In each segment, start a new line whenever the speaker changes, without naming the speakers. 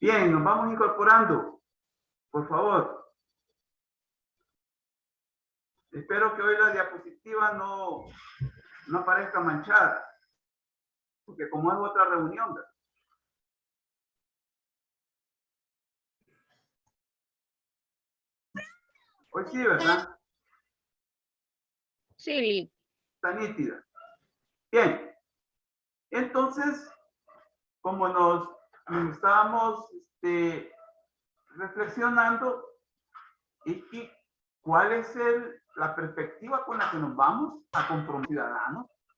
Bien, nos vamos incorporando. Por favor. Espero que hoy la diapositiva no aparezca manchada. Porque como es otra reunión. Hoy sí, ¿verdad?
Sí.
Está nítida. Bien. Entonces, como nos estábamos reflexionando, es que cuál es la perspectiva con la que nos vamos a comprometer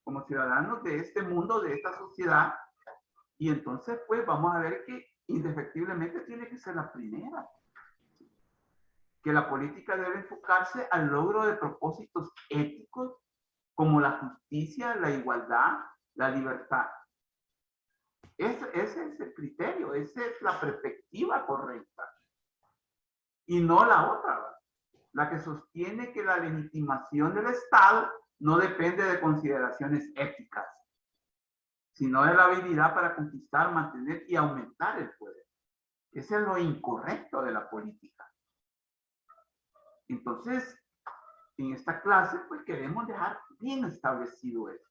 como ciudadanos de este mundo, de esta sociedad. Y entonces, pues, vamos a ver que indefectiblemente tiene que ser la primera. Que la política debe enfocarse al logro de propósitos éticos como la justicia, la igualdad, la libertad. Ese es el criterio, esa es la perspectiva correcta. Y no la otra, la que sostiene que la legitimación del Estado no depende de consideraciones éticas, sino de la habilidad para conquistar, mantener y aumentar el poder. Ese es lo incorrecto de la política. Entonces, en esta clase, pues queremos dejar bien establecido eso.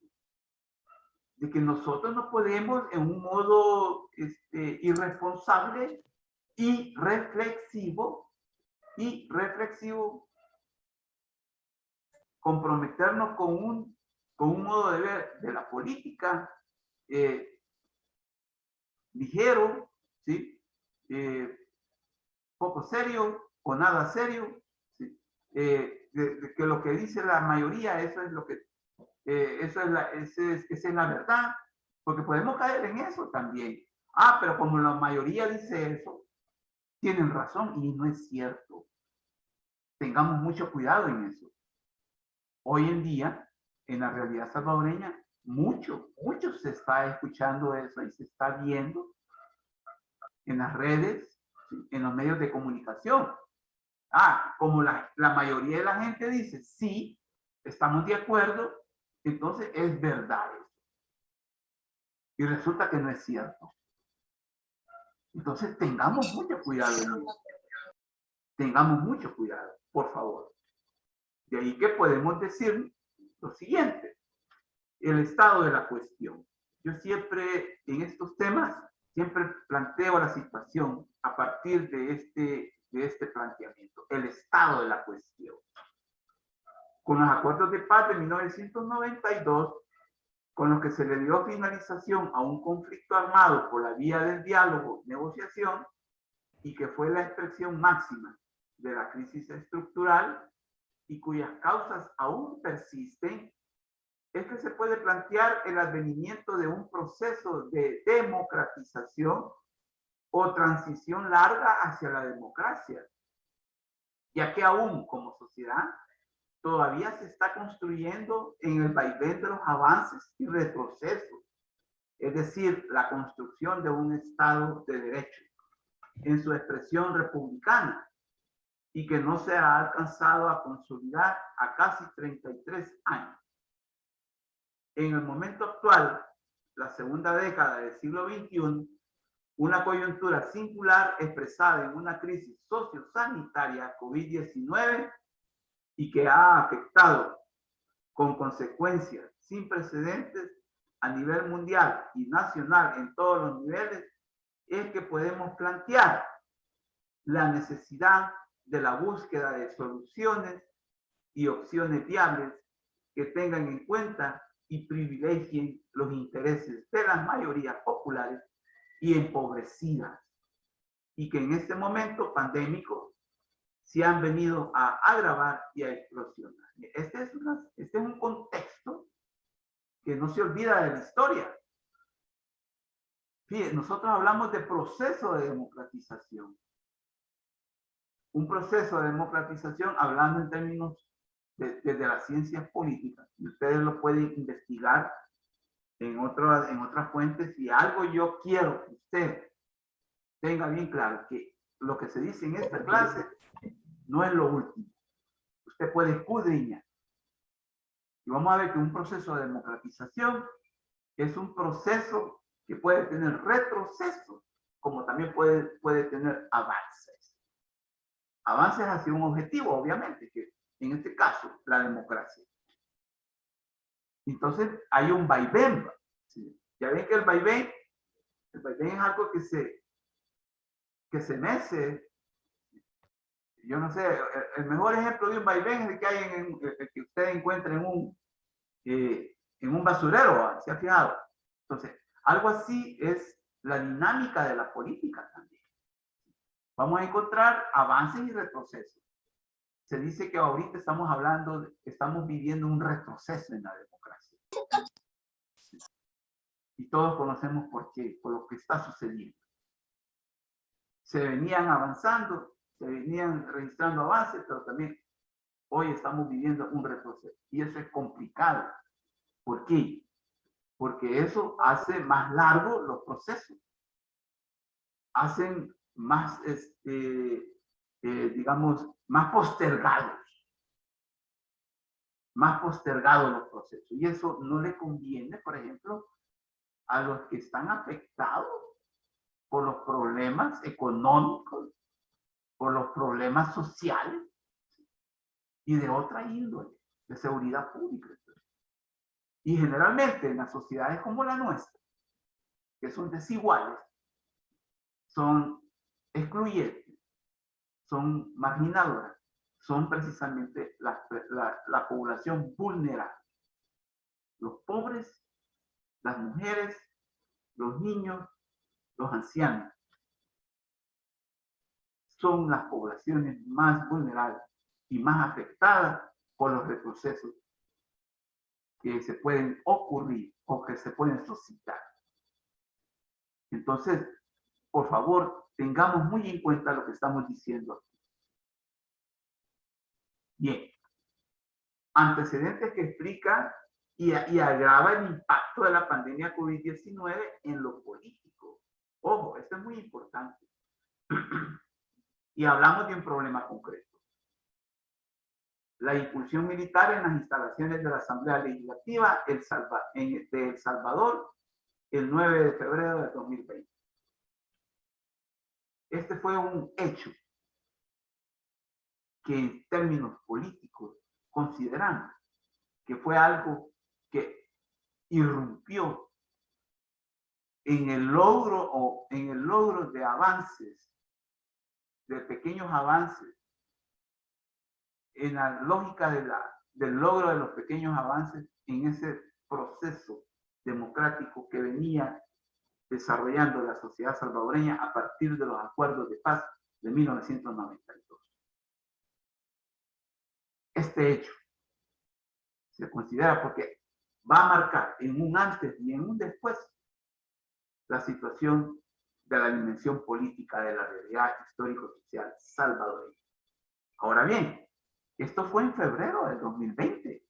De que nosotros no podemos en un modo irresponsable y reflexivo comprometernos con un modo de ver de la política ligero, ¿sí? Poco serio o nada serio, ¿sí? De que lo que dice la mayoría, eso es lo que, esa es la verdad, porque podemos caer en eso también. Ah, pero como la mayoría dice eso, tienen razón y no es cierto. Tengamos mucho cuidado en eso. Hoy en día, en la realidad salvadoreña, mucho se está escuchando eso y se está viendo en las redes, en los medios de comunicación. Ah, como la mayoría de la gente dice, sí, estamos de acuerdo, entonces es verdad eso. Y resulta que no es cierto. Entonces tengamos mucho cuidado en eso. Tengamos mucho cuidado, por favor. De ahí que podemos decir lo siguiente, el estado de la cuestión. Yo siempre, en estos temas, siempre planteo la situación a partir de este planteamiento, el estado de la cuestión. Con los acuerdos de paz de 1992, con los que se le dio finalización a un conflicto armado por la vía del diálogo, negociación, y que fue la expresión máxima de la crisis estructural y cuyas causas aún persisten, es que se puede plantear el advenimiento de un proceso de democratización o transición larga hacia la democracia, ya que aún como sociedad todavía se está construyendo en el vaivén de los avances y retrocesos, es decir, la construcción de un Estado de Derecho en su expresión republicana y que no se ha alcanzado a consolidar a casi 33 años. En el momento actual, la segunda década del siglo XXI, una coyuntura singular expresada en una crisis sociosanitaria COVID-19 y que ha afectado con consecuencias sin precedentes a nivel mundial y nacional en todos los niveles, es que podemos plantear la necesidad de la búsqueda de soluciones y opciones viables que tengan en cuenta y privilegien los intereses de las mayorías populares y empobrecidas, y que en este momento pandémico se han venido a agravar y a explosionar. Este es un contexto que no se olvida de la historia. Fíjense, nosotros hablamos de proceso de democratización. Un proceso de democratización, hablando en términos desde las ciencias políticas, y ustedes lo pueden investigar en otras fuentes, y algo yo quiero que usted tenga bien claro, que lo que se dice en esta clase no es lo último. Usted puede escudriñar. Y vamos a ver que un proceso de democratización es un proceso que puede tener retrocesos como también puede tener avances. Avances hacia un objetivo, obviamente, que en este caso, la democracia. Entonces, hay un vaivén. ¿Sí? Ya ven que el vaivén es algo que se mece. Yo no sé, el mejor ejemplo de un vaivén es el que hay el que usted encuentra en un basurero, ¿se ha fijado? Entonces, algo así es la dinámica de la política también. Vamos a encontrar avances y retrocesos. Se dice que ahorita estamos viviendo un retroceso en la democracia. Sí. Y todos conocemos por qué, por lo que está sucediendo. Se venían avanzando, se venían registrando avances, pero también hoy estamos viviendo un retroceso. Y eso es complicado. ¿Por qué? Porque eso hace más largos los procesos. Hacen más, digamos, más postergados los procesos. Y eso no le conviene, por ejemplo, a los que están afectados por los problemas económicos, por los problemas sociales y de otra índole, de seguridad pública. Y generalmente en las sociedades como la nuestra, que son desiguales, son excluyentes, son marginadoras, son precisamente la población vulnerable. Los pobres, las mujeres, los niños, los ancianos. Son las poblaciones más vulnerables y más afectadas por los retrocesos que se pueden ocurrir o que se pueden suscitar. Entonces, por favor, tengamos muy en cuenta lo que estamos diciendo. Bien. Antecedentes que explican y agrava el impacto de la pandemia COVID-19 en lo político. Ojo, esto es muy importante. Y hablamos de un problema concreto. La incursión militar en las instalaciones de la Asamblea Legislativa de El Salvador el 9 de febrero de 2020. Este fue un hecho que en términos políticos consideramos que fue algo que irrumpió en el logro de avances, de pequeños avances, en la lógica del logro de los pequeños avances en ese proceso democrático que venía desarrollando la sociedad salvadoreña a partir de los acuerdos de paz de 1992. Este hecho se considera porque va a marcar en un antes y en un después la situación de la dimensión política de la realidad histórico-social salvadoreña. Ahora bien, esto fue en febrero del 2020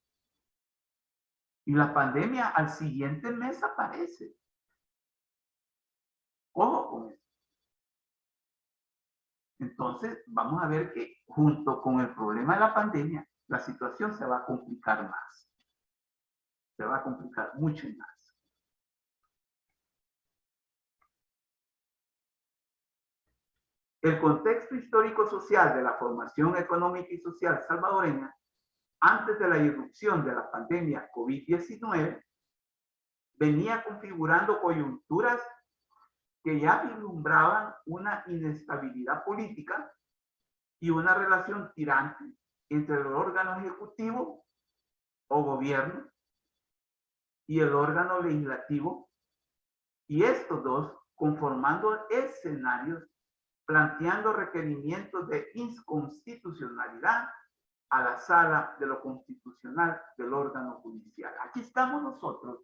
y la pandemia al siguiente mes aparece. Ojo con eso. Entonces, vamos a ver que junto con el problema de la pandemia, la situación se va a complicar más. Se va a complicar mucho más. El contexto histórico-social de la formación económica y social salvadoreña antes de la irrupción de la pandemia COVID-19 venía configurando coyunturas que ya vislumbraban una inestabilidad política y una relación tirante entre el órgano ejecutivo o gobierno y el órgano legislativo, y estos dos conformando escenarios planteando requerimientos de inconstitucionalidad a la sala de lo constitucional del órgano judicial. Aquí estamos nosotros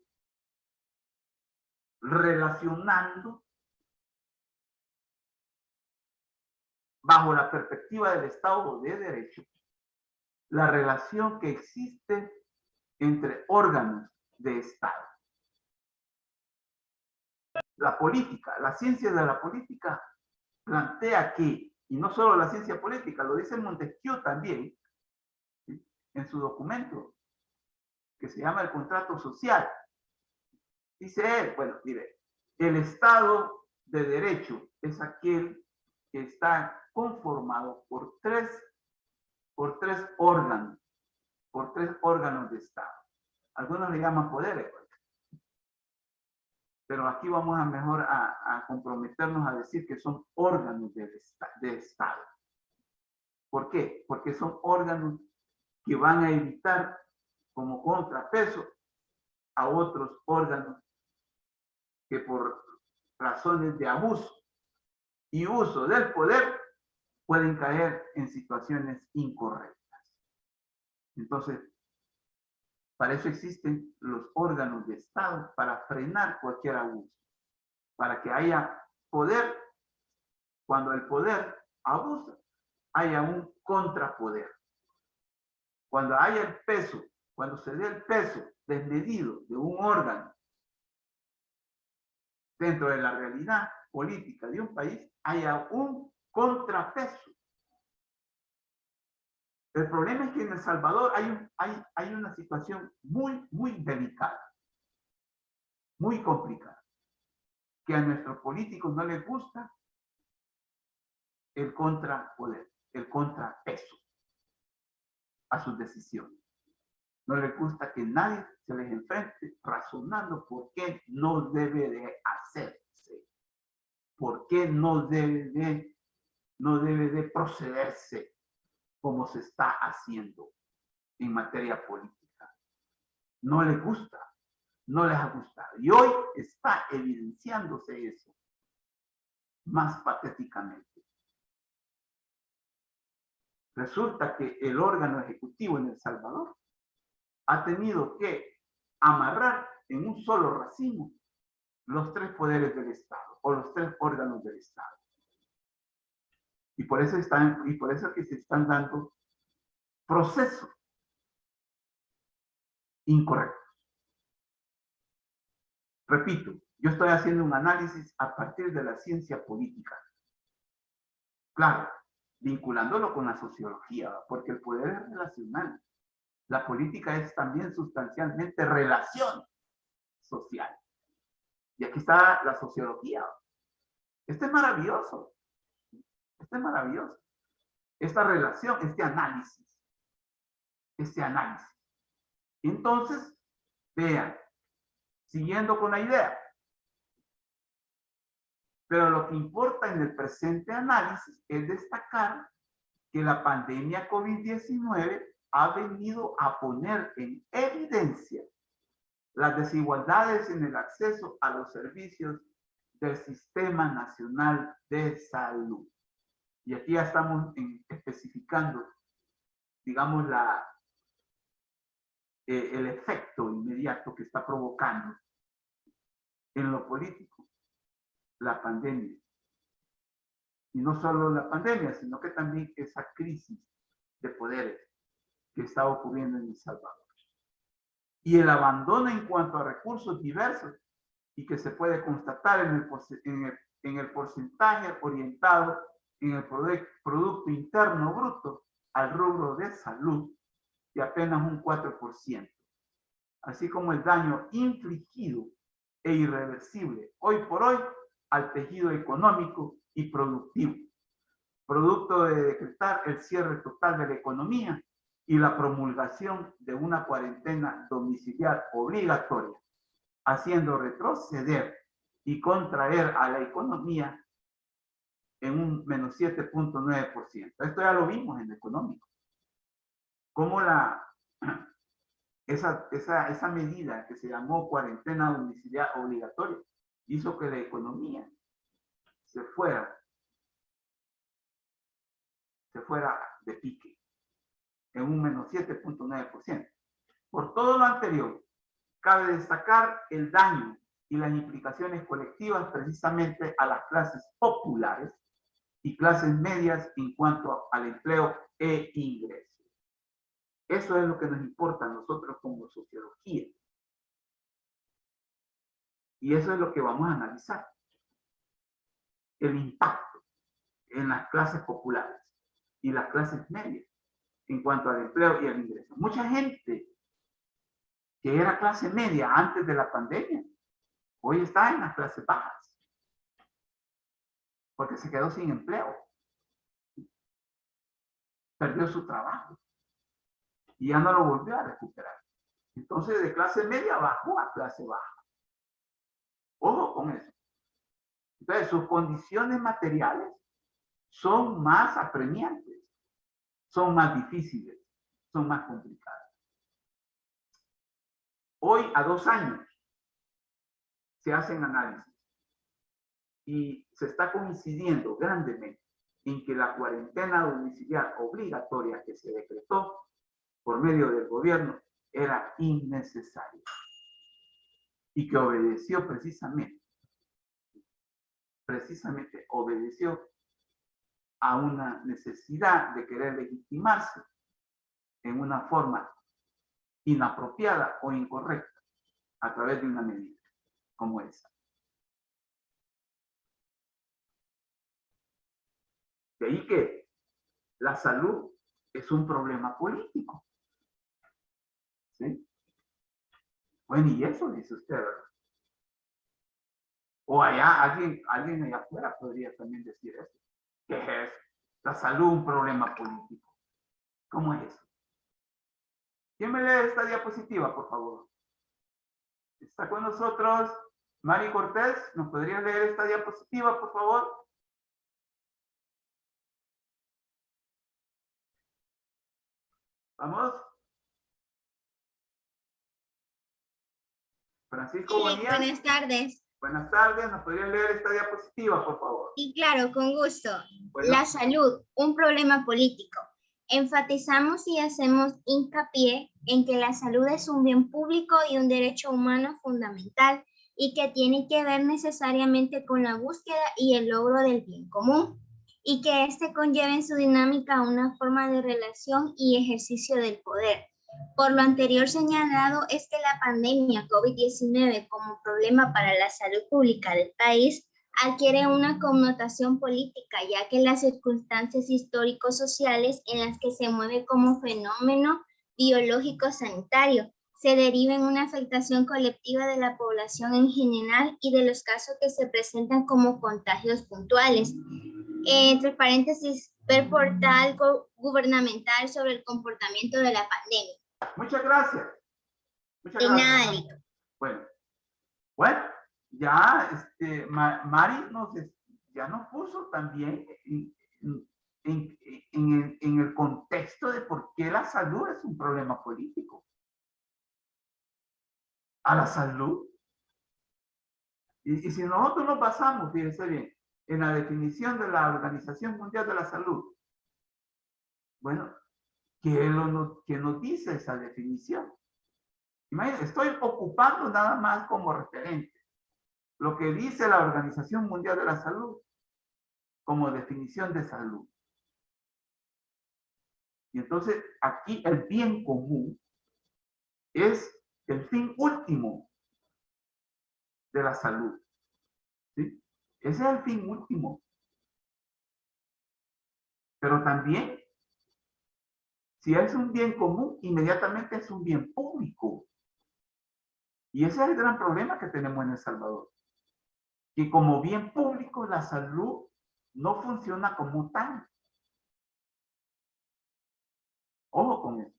relacionando bajo la perspectiva del Estado de Derecho la relación que existe entre órganos de Estado. La política, la ciencia de la política plantea que, y no solo la ciencia política, lo dice Montesquieu también, ¿sí?, en su documento que se llama el contrato social. Dice él, bueno, mire, el Estado de derecho es aquel que está conformado por tres órganos de Estado. Algunos le llaman poderes, pero aquí vamos a mejor a comprometernos a decir que son órganos de Estado. ¿Por qué? Porque son órganos que van a evitar como contrapeso a otros órganos que por razones de abuso y uso del poder pueden caer en situaciones incorrectas. Entonces, para eso existen los órganos de Estado, para frenar cualquier abuso, para que haya poder. Cuando el poder abusa, haya un contrapoder. Cuando haya el peso, cuando se dé el peso desmedido de un órgano dentro de la realidad política de un país, haya un contrapeso. El problema es que en El Salvador hay una situación muy delicada, muy complicada, que a nuestros políticos no les gusta el contrapoder, el contrapeso a sus decisiones. No les gusta que nadie se les enfrente razonando por qué no debe de hacerse, por qué no debe de procederse como se está haciendo en materia política. No les gusta, no les ha gustado. Y hoy está evidenciándose eso más patéticamente. Resulta que el órgano ejecutivo en El Salvador ha tenido que amarrar en un solo racimo los tres poderes del Estado o los tres órganos del Estado. Y por eso que se están dando procesos incorrectos. Repito, yo estoy haciendo un análisis a partir de la ciencia política. Claro, vinculándolo con la sociología, porque el poder es relacional. La política es también sustancialmente relación social. Y aquí está la sociología. Esto es maravilloso. Esto es maravilloso. Esta relación, este análisis. Entonces, vean, siguiendo con la idea. Pero lo que importa en el presente análisis es destacar que la pandemia COVID-19 ha venido a poner en evidencia las desigualdades en el acceso a los servicios del Sistema Nacional de Salud. Y aquí ya estamos especificando, digamos, el efecto inmediato que está provocando en lo político la pandemia. Y no solo la pandemia, sino que también esa crisis de poderes que está ocurriendo en El Salvador. Y el abandono en cuanto a recursos diversos y que se puede constatar en el porcentaje orientado en el Producto Interno Bruto al rubro de salud de apenas un 4%, así como el daño infligido e irreversible hoy por hoy al tejido económico y productivo, producto de decretar el cierre total de la economía y la promulgación de una cuarentena domiciliar obligatoria, haciendo retroceder y contraer a la economía en un menos 7.9%. Esto ya lo vimos en el económico. Cómo esa medida que se llamó cuarentena domiciliar obligatoria hizo que la economía se fuera de pique en un menos 7.9%. Por todo lo anterior, cabe destacar el daño y las implicaciones colectivas precisamente a las clases populares y clases medias en cuanto al empleo e ingresos. Eso es lo que nos importa a nosotros como sociología. Y eso es lo que vamos a analizar. El impacto en las clases populares y las clases medias en cuanto al empleo y al ingreso. Mucha gente que era clase media antes de la pandemia, hoy está en las clases bajas. porque se quedó sin empleo. Perdió su trabajo y ya no lo volvió a recuperar. Entonces, de clase media bajó a clase baja. Ojo con eso. Entonces, sus condiciones materiales son más apremiantes, son más difíciles, son más complicadas. Hoy, a 2 años, se hacen análisis y se está coincidiendo grandemente en que la cuarentena domiciliar obligatoria que se decretó por medio del gobierno era innecesaria y que obedeció precisamente obedeció a una necesidad de querer legitimarse en una forma inapropiada o incorrecta a través de una medida como esa. De ahí que la salud es un problema político. ¿Sí? Bueno, y eso dice usted, ¿verdad? O allá, alguien allá afuera podría también decir eso. ¿Qué es la salud un problema político? ¿Cómo es eso? ¿Quién me lee esta diapositiva, por favor? Está con nosotros Mari Cortés. ¿Nos podría leer esta diapositiva, por favor? Vamos. Francisco Bonilla.
Buenas tardes.
Buenas tardes. ¿Nos podría leer esta diapositiva, por favor?
Y claro, con gusto.
Bueno.
La salud, un problema político. Enfatizamos y hacemos hincapié en que la salud es un bien público y un derecho humano fundamental y que tiene que ver necesariamente con la búsqueda y el logro del bien común y que éste conlleva en su dinámica una forma de relación y ejercicio del poder. Por lo anterior señalado es que la pandemia COVID-19 como problema para la salud pública del país adquiere una connotación política, ya que las circunstancias histórico-sociales en las que se mueve como fenómeno biológico sanitario se deriva en una afectación colectiva de la población en general y de los casos que se presentan como contagios puntuales. Entre paréntesis, ver portal gubernamental sobre el comportamiento de la pandemia.
Muchas gracias. Muchas
De
gracias.
nada, Lito.
Bueno, ya Mari ya nos puso también en el contexto de por qué la salud es un problema político. A la salud. Y si nosotros nos basamos, fíjense bien, en la definición de la Organización Mundial de la Salud, bueno, ¿qué nos dice esa definición? Imagínense, estoy ocupando nada más como referente lo que dice la Organización Mundial de la Salud como definición de salud. Y entonces aquí el bien común es el fin último de la salud. ¿Sí? Ese es el fin último. Pero también, si es un bien común, inmediatamente es un bien público. Y ese es el gran problema que tenemos en El Salvador. Que como bien público, la salud no funciona como tal. Ojo con eso.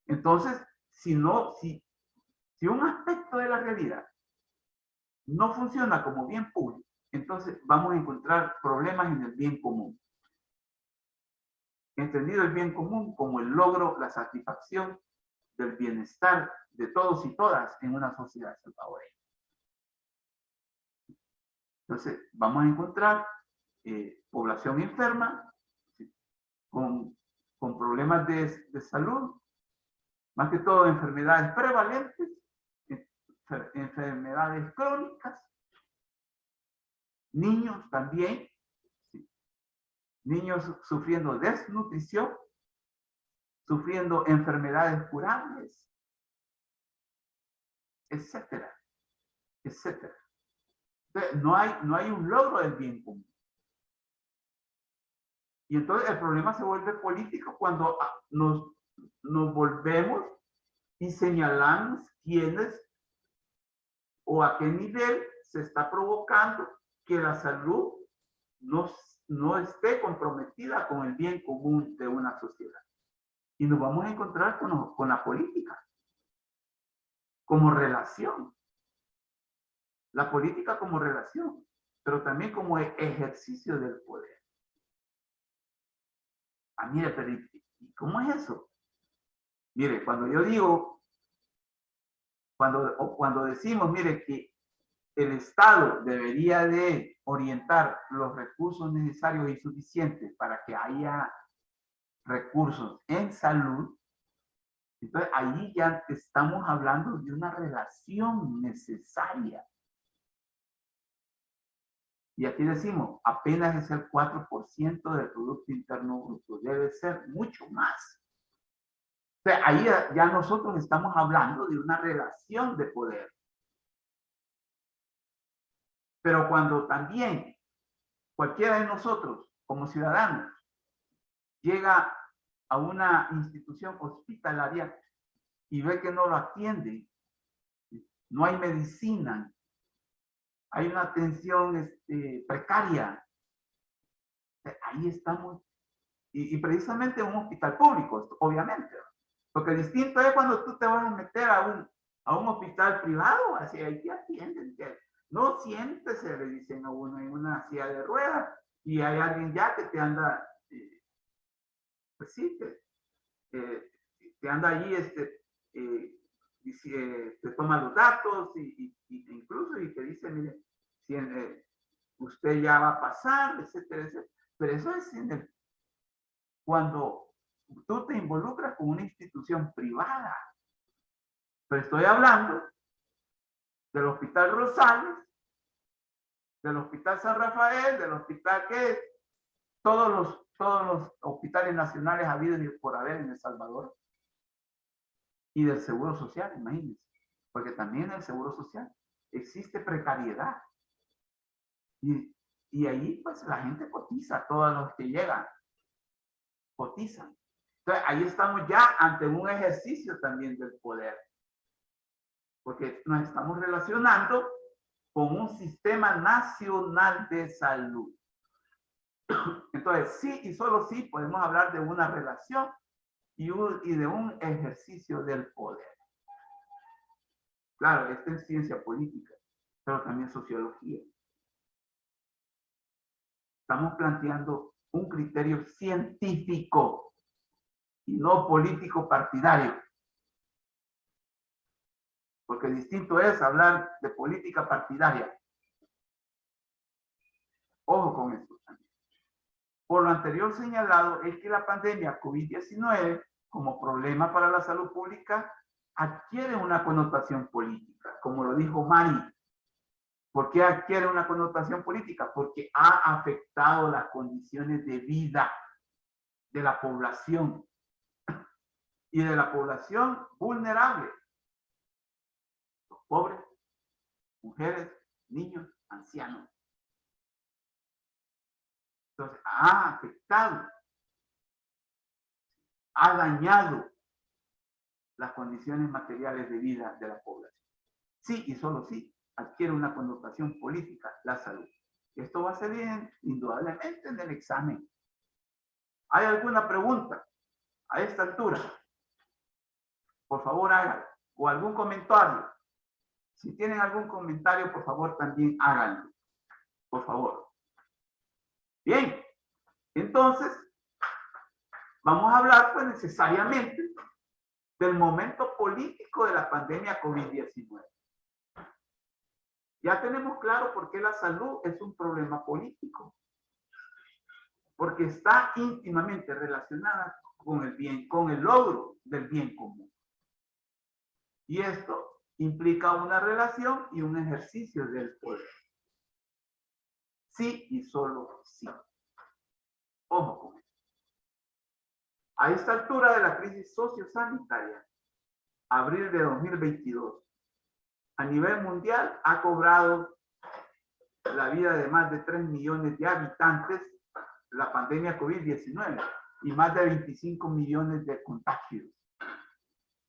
Entonces, si un aspecto de la realidad no funciona como bien público, entonces vamos a encontrar problemas en el bien común. Entendido el bien común como el logro, la satisfacción del bienestar de todos y todas en una sociedad salvadoreña. Entonces, vamos a encontrar población enferma, ¿sí? con problemas de salud, más que todo enfermedades prevalentes, enfermedades crónicas, niños también, ¿sí? Niños sufriendo desnutrición, sufriendo enfermedades curables, etcétera, etcétera. Entonces, no hay un logro del bien común. Y entonces el problema se vuelve político cuando nos volvemos y señalamos quiénes o a qué nivel se está provocando que la salud no esté comprometida con el bien común de una sociedad. Y nos vamos a encontrar con la política como relación. La política como relación, pero también como ejercicio del poder. Mire, pero ¿y cómo es eso? Mire, cuando yo digo, cuando decimos, mire, que el Estado debería de orientar los recursos necesarios y suficientes para que haya recursos en salud, entonces ahí ya estamos hablando de una relación necesaria. Y aquí decimos, apenas es el 4% del Producto Interno Bruto, debe ser mucho más. O sea, ahí ya nosotros estamos hablando de una relación de poder. Pero cuando también cualquiera de nosotros, como ciudadanos, llega a una institución hospitalaria y ve que no lo atienden, no hay medicina, hay una atención precaria, ahí estamos, y precisamente en un hospital público, obviamente, porque distinto es cuando tú te vas a meter a un hospital privado, así ahí te atienden, no siéntese, le dicen a uno en una silla de ruedas, y hay alguien ya que te anda, pues sí, te anda allí, te toma los datos y incluso y te dice, mire, si usted ya va a pasar, etcétera, etcétera. Pero eso es cuando tú te involucras con una institución privada. Pero estoy hablando del Hospital Rosales, del Hospital San Rafael, del hospital que todos los hospitales nacionales habidos y por haber en El Salvador. Y del Seguro Social, imagínense. Porque también en el Seguro Social existe precariedad. Y ahí pues la gente cotiza, todos los que llegan cotizan. Entonces ahí estamos ya ante un ejercicio también del poder. Porque nos estamos relacionando con un sistema nacional de salud. Entonces sí y solo sí podemos hablar de una relación y de un ejercicio del poder. Claro, esto es ciencia política, pero también sociología. Estamos planteando un criterio científico y no político partidario. Porque distinto es hablar de política partidaria. Ojo con esto también. Por lo anterior señalado es que la pandemia COVID-19 como problema para la salud pública adquiere una connotación política, como lo dijo Mari. ¿Por qué adquiere una connotación política? Porque ha afectado las condiciones de vida de la población y de la población vulnerable. Los pobres, mujeres, niños, ancianos. Entonces, ha afectado, ha dañado las condiciones materiales de vida de la población. Sí y solo sí adquiere una connotación política la salud. Esto va a ser bien, indudablemente, en el examen. ¿Hay alguna pregunta a esta altura? Por favor, háganlo. O algún comentario. Si tienen algún comentario, por favor, también háganlo. Por favor. Bien. Entonces, vamos a hablar, pues, necesariamente del momento político de la pandemia COVID-19. Ya tenemos claro por qué la salud es un problema político. Porque está íntimamente relacionada con el bien, con el logro del bien común. Y esto implica una relación y un ejercicio del poder. Sí y solo sí. Ojo con esto. A esta altura de la crisis sociosanitaria, abril de 2022, a nivel mundial ha cobrado la vida de más de 3 millones de habitantes la pandemia COVID-19 y más de 25 millones de contagios.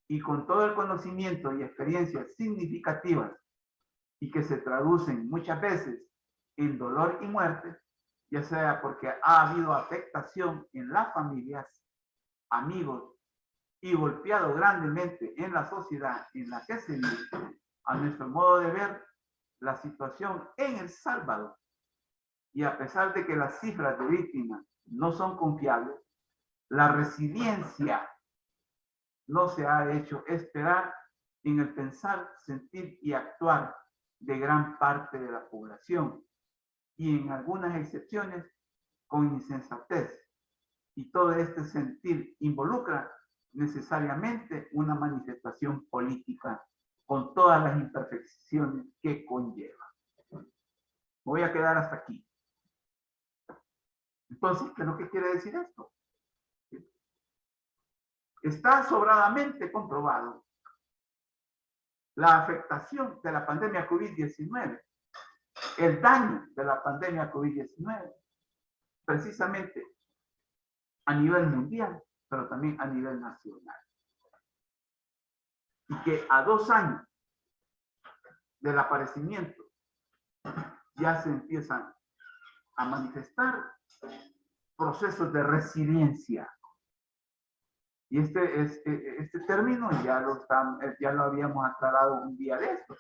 Y con todo el conocimiento y experiencias significativas y que se traducen muchas veces en dolor y muerte, ya sea porque ha habido afectación en las familias, amigos, y golpeado grandemente en la sociedad en la que se vive, a nuestro modo de ver, la situación en El Salvador. Y a pesar de que las cifras de víctimas no son confiables, la resiliencia no se ha hecho esperar en el pensar, sentir y actuar de gran parte de la población, y en algunas excepciones con insensatez. Y todo este sentir involucra necesariamente una manifestación política con todas las imperfecciones que conlleva. Me voy a quedar hasta aquí. Entonces, ¿qué es lo que quiere decir esto? Está sobradamente comprobado la afectación de la pandemia COVID-19, el daño de la pandemia COVID-19, precisamente a nivel mundial, pero también a nivel nacional. Y que a 2 años del aparecimiento ya se empiezan a manifestar procesos de resiliencia. Y este término ya lo habíamos aclarado un día de estos.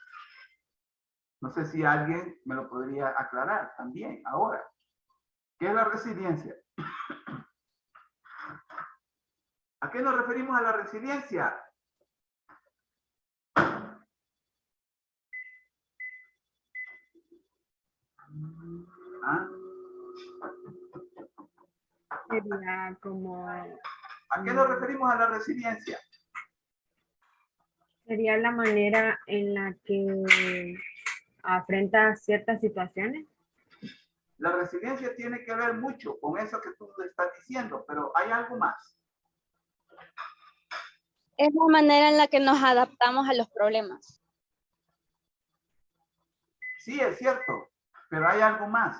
No sé si alguien me lo podría aclarar también ahora. ¿Qué es la resiliencia? ¿A qué nos referimos a la resiliencia? ¿Ah?
Sería como...
¿A qué nos referimos a la resiliencia?
Sería la manera en la que afronta ciertas situaciones.
La resiliencia tiene que ver mucho con eso que tú estás diciendo, pero hay algo más.
Es la manera en la que nos adaptamos a los problemas.
Sí, es cierto, pero hay algo más.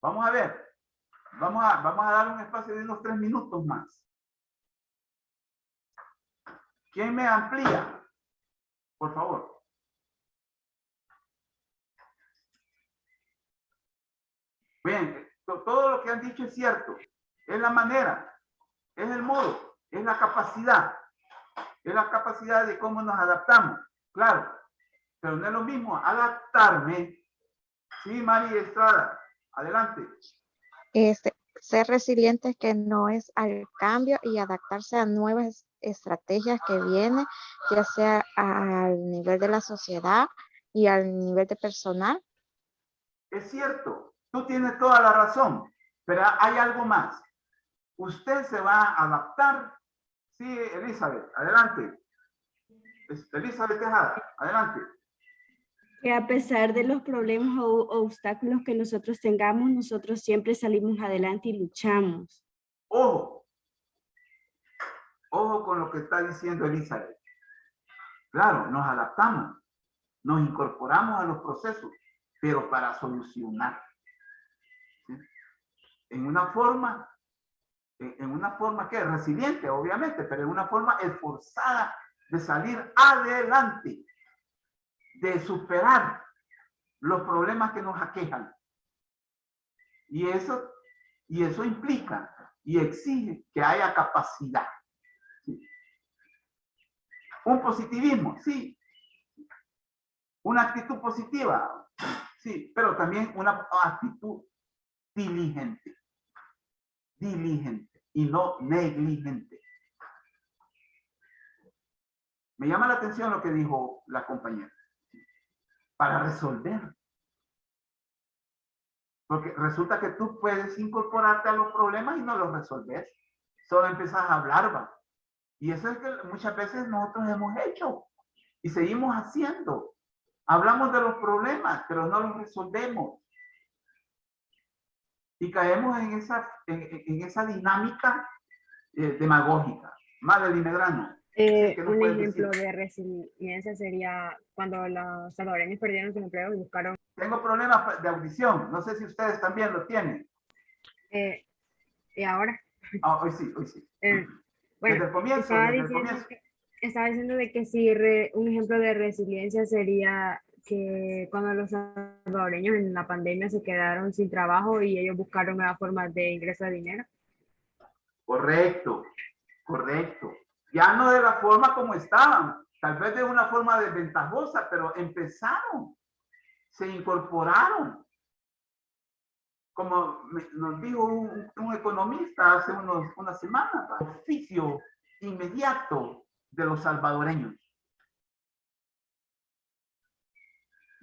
Vamos a ver. Vamos a dar un espacio de unos 3 minutos más. ¿Quién me amplía? Por favor. Bien, todo lo que han dicho es cierto. Es la manera, es el modo, es la capacidad. Es la capacidad de cómo nos adaptamos. Claro, pero no es lo mismo adaptarme. Sí, María Estrada, adelante.
Ser resiliente que no es al cambio y adaptarse a nuevas estrategias que vienen, ya sea al nivel de la sociedad y al nivel de personal.
Es cierto, tú tienes toda la razón, pero hay algo más. Usted se va a adaptar. Sí, Elizabeth, adelante. Elizabeth Tejada, adelante.
Que a pesar de los problemas o obstáculos que nosotros tengamos, nosotros siempre salimos adelante y luchamos.
Ojo, ojo con lo que está diciendo Elizabeth. Claro, nos adaptamos, nos incorporamos a los procesos, pero para solucionar. ¿Sí? En una forma que es resiliente, obviamente, pero en una forma esforzada de salir adelante, de superar los problemas que nos aquejan. Y eso implica y exige que haya capacidad. ¿Sí? Un positivismo, sí. Una actitud positiva, sí, pero también una actitud diligente. Diligente y no negligente. Me llama la atención lo que dijo la compañera. Para resolver. Porque resulta que tú puedes incorporarte a los problemas y no los resolves. Solo empiezas a hablar, ¿va? Y eso es que muchas veces nosotros hemos hecho y seguimos haciendo. Hablamos de los problemas, pero no los resolvemos. Y caemos en esa dinámica demagógica. Madeline Medrano.
Un ejemplo de resiliencia sería cuando los salvadoreños perdieron su empleo y buscaron...
Tengo problemas de audición. No sé si ustedes también lo tienen.
¿Y ahora?
Hoy sí, hoy sí.
Bueno,
desde el comienzo,
estaba diciendo de que si un ejemplo de resiliencia sería que cuando los salvadoreños en la pandemia se quedaron sin trabajo y ellos buscaron nuevas formas de ingreso de dinero.
Correcto, correcto. Ya no de la forma como estaban, tal vez de una forma desventajosa, pero empezaron, se incorporaron. Como nos dijo un economista hace unas semanas, el oficio inmediato de los salvadoreños.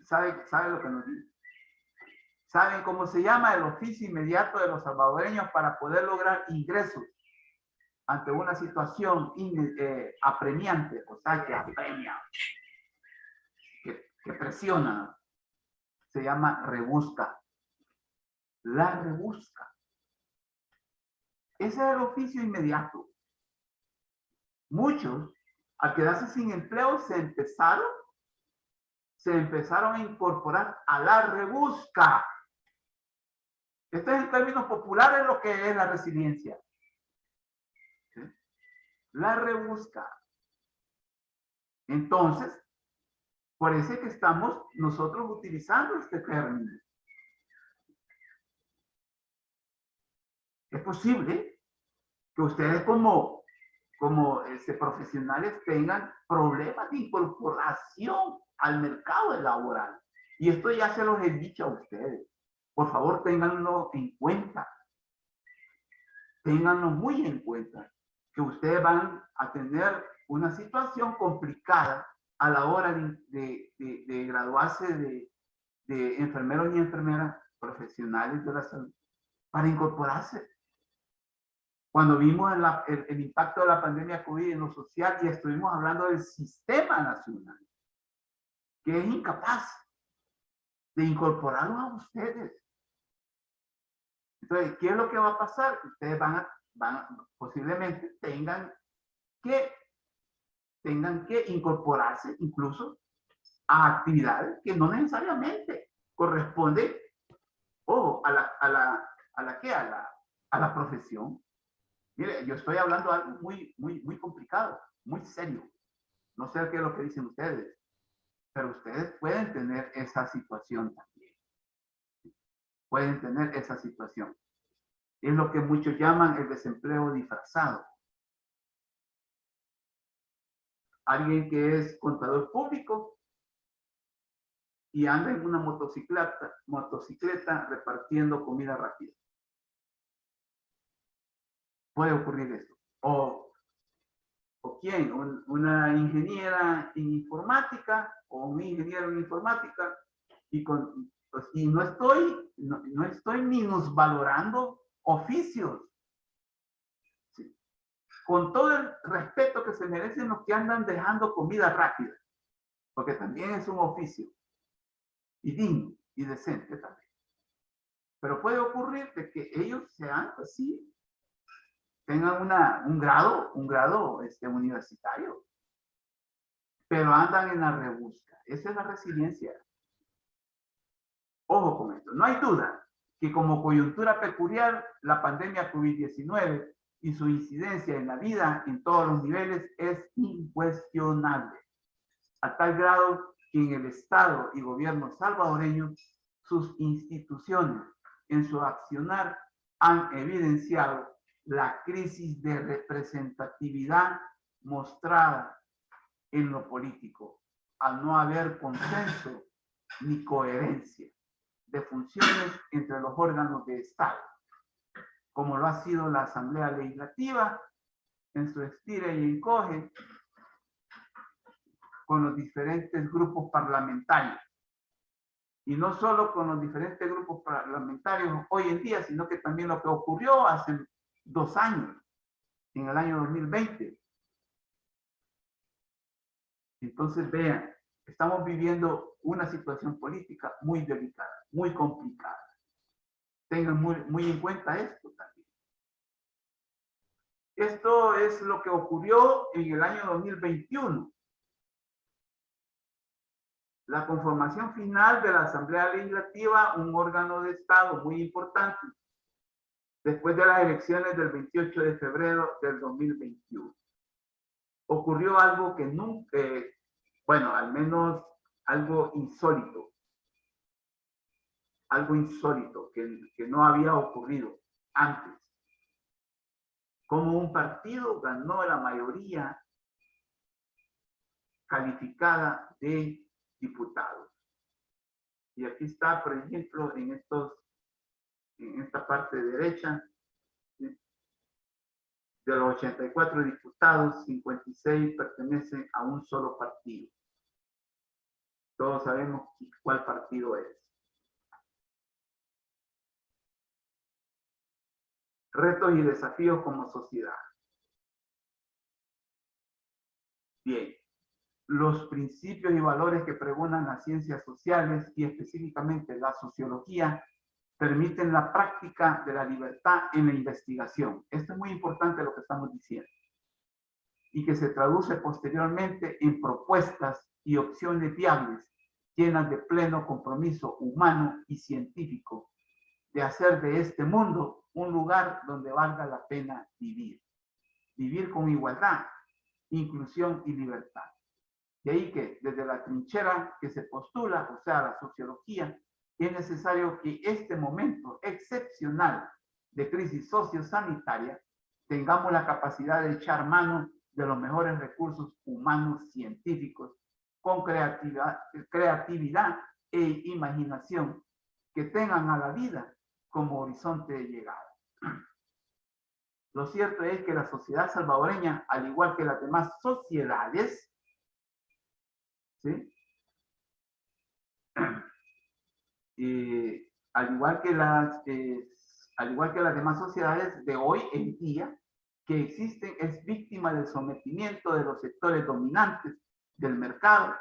¿Sabe lo que nos dice? ¿Saben cómo se llama el oficio inmediato de los salvadoreños para poder lograr ingresos ante una situación apremiante? O sea, que apremia, que presiona. Se llama rebusca. La rebusca. Ese es el oficio inmediato. Muchos, al quedarse sin empleo, se empezaron a incorporar a la rebusca. Esto es en términos populares lo que es la resiliencia. ¿Sí? La rebusca. Entonces, por eso es que estamos nosotros utilizando este término. Es posible que ustedes como profesionales tengan problemas de incorporación al mercado laboral. Y esto ya se los he dicho a ustedes. Por favor, ténganlo en cuenta. Ténganlo muy en cuenta. Que ustedes van a tener una situación complicada a la hora de graduarse de enfermeros y enfermeras profesionales de la salud para incorporarse. Cuando vimos el impacto de la pandemia COVID en lo social y estuvimos hablando del sistema nacional, que es incapaz de incorporarlos a ustedes. Entonces, ¿qué es lo que va a pasar? Ustedes posiblemente tengan que incorporarse incluso a actividades que no necesariamente corresponden a la profesión. Mire, yo estoy hablando de algo muy complicado, muy serio. No sé qué es lo que dicen ustedes, pero ustedes pueden tener esa situación también. Pueden tener esa situación. Es lo que muchos llaman el desempleo disfrazado. Alguien que es contador público y anda en una motocicleta repartiendo comida rápida. Puede ocurrir eso. O quién, una ingeniera en informática o un ingeniero en informática y no estoy minusvalorando oficios. ¿Sí? Con todo el respeto que se merecen los que andan dejando comida rápida, porque también es un oficio y digno y decente también. Pero puede ocurrir de que ellos sean así, tengan un grado universitario, pero andan en la rebusca. Esa es la resiliencia. Ojo con esto. No hay duda que como coyuntura peculiar, la pandemia COVID-19 y su incidencia en la vida en todos los niveles es incuestionable. A tal grado que en el Estado y gobierno salvadoreño, sus instituciones en su accionar han evidenciado la crisis de representatividad mostrada en lo político, al no haber consenso ni coherencia de funciones entre los órganos de Estado, como lo ha sido la Asamblea Legislativa en su estire y encoge con los diferentes grupos parlamentarios. Y no solo con los diferentes grupos parlamentarios hoy en día, sino que también lo que ocurrió hace 2 años, en el año 2020. Entonces, vean, estamos viviendo una situación política muy delicada, muy complicada. Tengan muy en cuenta esto también. Esto es lo que ocurrió en el año 2021. La conformación final de la Asamblea Legislativa, un órgano de Estado muy importante, después de las elecciones del 28 de febrero del 2021. Ocurrió algo que nunca, bueno, al menos algo insólito que no había ocurrido antes. Como un partido ganó la mayoría calificada de diputados. Y aquí está, por ejemplo, en esta parte derecha, ¿sí? De los 84 diputados, 56 pertenecen a un solo partido. Todos sabemos cuál partido es. Retos y desafíos como sociedad. Bien. Los principios y valores que pregonan las ciencias sociales y específicamente la sociología permiten la práctica de la libertad en la investigación. Esto es muy importante lo que estamos diciendo. Y que se traduce posteriormente en propuestas y opciones viables llenas de pleno compromiso humano y científico de hacer de este mundo un lugar donde valga la pena vivir. Vivir con igualdad, inclusión y libertad. De ahí que desde la trinchera que se postula, o sea, la sociología, es necesario que este momento excepcional de crisis sociosanitaria tengamos la capacidad de echar mano de los mejores recursos humanos científicos con creatividad e imaginación que tengan a la vida como horizonte de llegada. Lo cierto es que la sociedad salvadoreña, al igual que las demás sociedades, ¿sí? Al igual que las demás sociedades de hoy en día que existen, es víctima del sometimiento de los sectores dominantes del mercado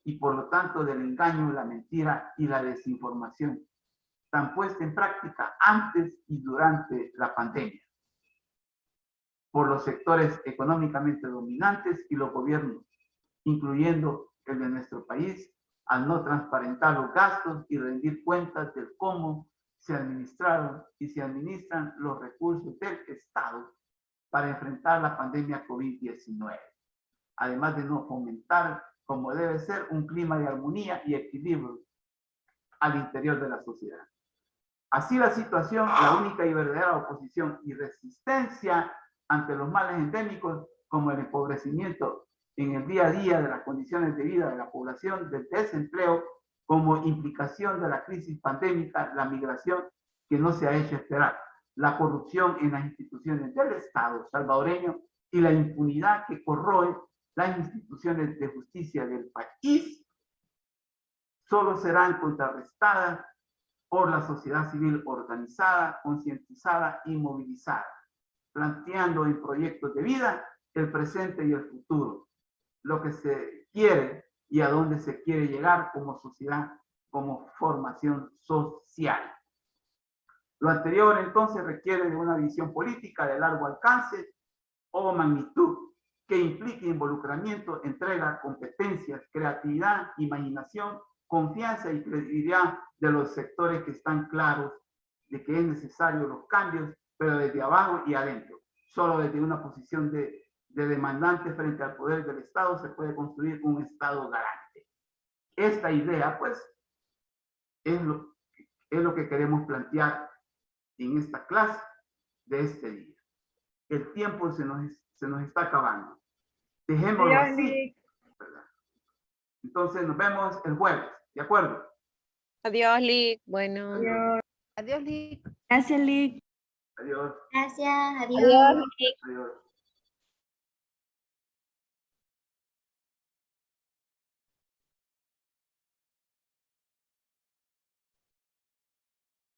y por lo tanto del engaño, la mentira y la desinformación, tan puesta en práctica antes y durante la pandemia por los sectores económicamente dominantes y los gobiernos, incluyendo el de nuestro país, al no transparentar los gastos y rendir cuentas de cómo se administraron y se administran los recursos del Estado para enfrentar la pandemia COVID-19, además de no fomentar, como debe ser, un clima de armonía y equilibrio al interior de la sociedad. Así la situación, la única y verdadera oposición y resistencia ante los males endémicos como el empobrecimiento en el día a día de las condiciones de vida de la población, del desempleo, como implicación de la crisis pandémica, la migración que no se ha hecho esperar, la corrupción en las instituciones del Estado salvadoreño y la impunidad que corroe las instituciones de justicia del país, solo serán contrarrestadas por la sociedad civil organizada, concientizada y movilizada, planteando en proyectos de vida el presente y el futuro, lo que se quiere y a dónde se quiere llegar como sociedad, como formación social. Lo anterior entonces requiere de una visión política de largo alcance o magnitud que implique involucramiento, entrega, competencias, creatividad, imaginación, confianza y credibilidad de los sectores que están claros de que es necesario los cambios, pero desde abajo y adentro. Solo desde una posición de demandante frente al poder del Estado se puede construir un Estado garante. Esta idea, pues, es lo que queremos plantear en esta clase de este día. El tiempo se nos está acabando. Dejémoslo así. ¿Verdad? Entonces nos vemos el jueves, ¿de acuerdo?
Adiós, Lick.
Bueno.
Adiós.
Adiós, Lick.
Gracias, Lick.
Adiós.
Gracias, adiós.
Adiós, Lick.
Adiós.